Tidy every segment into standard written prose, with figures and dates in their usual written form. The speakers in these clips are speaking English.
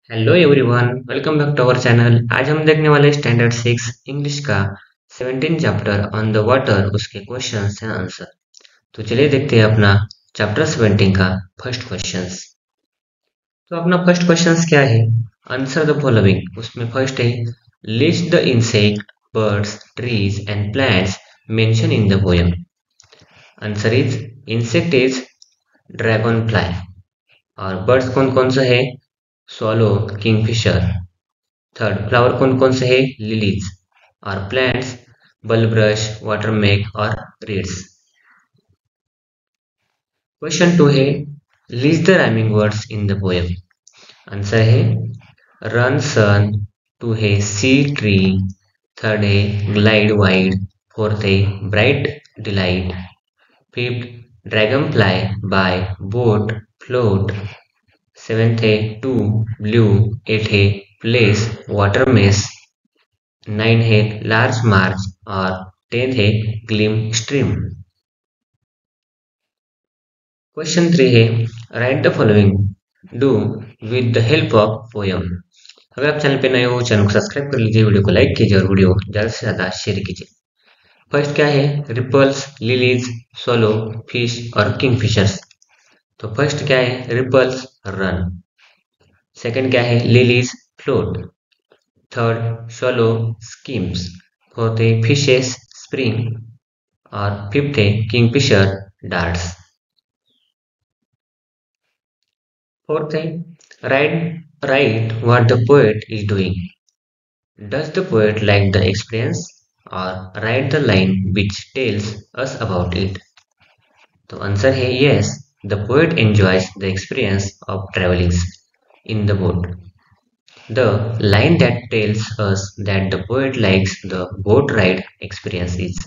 Hello everyone, welcome back to our channel. आज हम देखने वाले स्टैंडर्ड 6 इंग्लिश का 17 चैप्टर ऑन द वाटर, उसके क्वेश्चंस एंड आंसर। तो चलिए देखते हैं अपना चैप्टर 17 का फर्स्ट क्वेश्चंस। तो अपना फर्स्ट क्वेश्चंस क्या है? Answer the following. उसमें फर्स्ट है, list the insect, birds, trees and plants mention in the poem. Answer is insect is dragon fly. और बर्ड्स कौन कौन सा है? swallow, Kingfisher. थर्ड, फ्लावर कौन कौन से है? लिलीज। और प्लांट्स, बल्ब्रश, वाटरमेक और रीड्स। क्वेश्चन टू है, list the rhyming words in the poem. Answer है रन सन, टू है सी ट्री, थर्ड है ग्लाइड वाइड, फोर्थ है bright delight, fifth dragon fly bye boat float, seventh है टू ब्लू, एट है place water mess, 9 है large मार्च और 10 है gleam stream. Question 3 है, right the following do with the help of poem. अगर आप channel पे नए हो, चैनल को सब्सक्राइब कर लीजिए, वीडियो को लाइक कीजिए और वीडियो ज़्यादा से ज़्यादा शेयर कीजिए। फर्स्ट क्या है? रिपल्स, लिलीज, सोलो, फिश और किंगफिशर्स। तो फर्स्ट क्या है? Ripples, run. सेकंड क्या है? Lilies, float. Third, solo, skims. Fourth है फिशेस, स्प्रिंग। और फिफ्थ है किंगफिशर, डार्ट्स। फोर्थ है, right what the poet is doing. Does the poet like the experience? और write the line which tells us about it. तो answer है yes, the poet enjoys the experience of traveling in the boat. The line that tells us that the poet likes the boat ride experience is,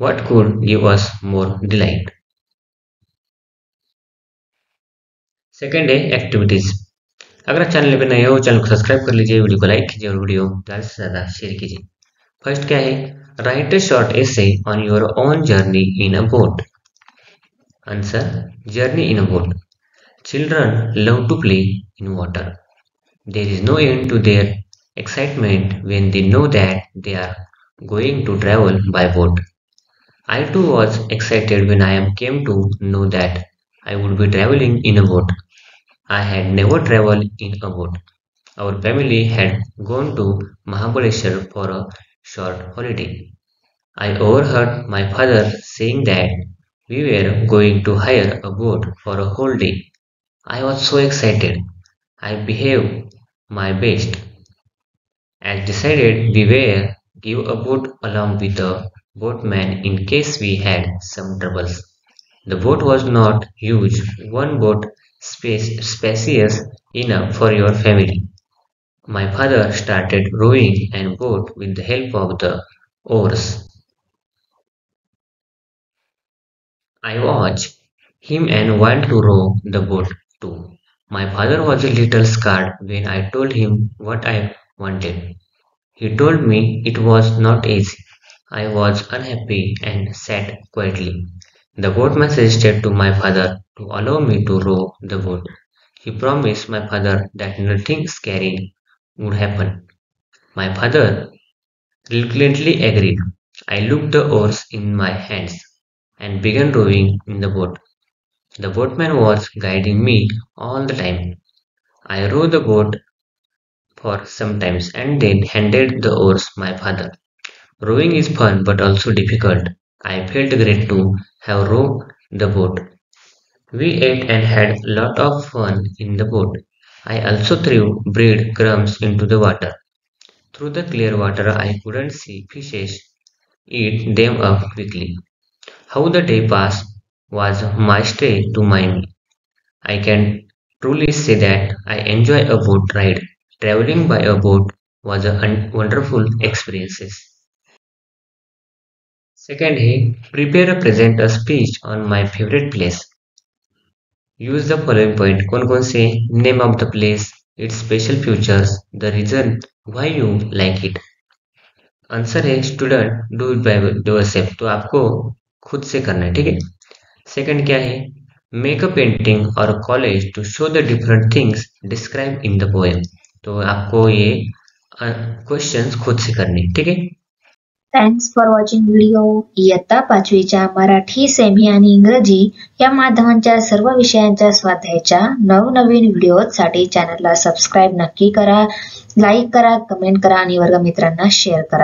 what could give us more delight? Second है activities. अगर आप channel पे नए हो, channel को subscribe कर लीजिए, video को लाइक कीजिए और वीडियो ज़्यादा से ज़्यादा शेयर कीजिए। फर्स्ट क्या है? Write a short essay on your own journey in a boat. Answer, journey in a boat. Children love to play in water. There is no end to their excitement when they know that they are going to travel by boat. I too was excited when I came to know that I would be traveling in a boat. I had never traveled in a boat. Our family had gone to Mahabaleshwar for a short holiday. I overheard my father saying that we were going to hire a boat for a whole day. I was so excited. I behaved my best. As decided, we were give a boat along with a boatman in case we had some troubles. The boat was not huge, one boat spacious enough for your family. My father started rowing and boat with the help of the oars. I watched him and wanted to row the boat too. My father was a little scared when I told him what I wanted. He told me it was not easy. I was unhappy and sat quietly. The boatman suggested to my father to allow me to row the boat. He promised my father that nothing scary would happen. My father reluctantly agreed. I took the oars in my hands and began rowing in the boat. The boatman was guiding me all the time. I rowed the boat for some time and then handed the oars my father. Rowing is fun but also difficult. I felt great to have rowed the boat. We ate and had lot of fun in the boat. I also threw bread crumbs into the water. Through the clear water I couldn't see fishes eat them up quickly. How the day passed was mystery to me. I can truly say that I enjoy a boat ride. Traveling by a boat was a wonderful experience. Second है, prepare a present a speech on my favorite place. Use the following point. कौन कौन से? Name of the place, its special features, the reason why you like it. Answer है student do it by yourself. तो आपको खुद से करना है, ठीक है। सेकंड क्या है? मेक अ पेंटिंग और collage to show the different things describe in the poem. तो आपको ये क्वेश्चंस खुद से करने, ठीक है। Thanks for watching video. इयत्ता 5वीच्या मराठी, सेमी आणि इंग्रजी या माध्यमांच्या सर्व विषयांच्या स्वाध्यायाच्या नवनवीन व्हिडिओसाठी चॅनलला सबस्क्राईब नक्की करा, लाईक करा, कमेंट करा आणि वर्गमित्रांना शेअर करा.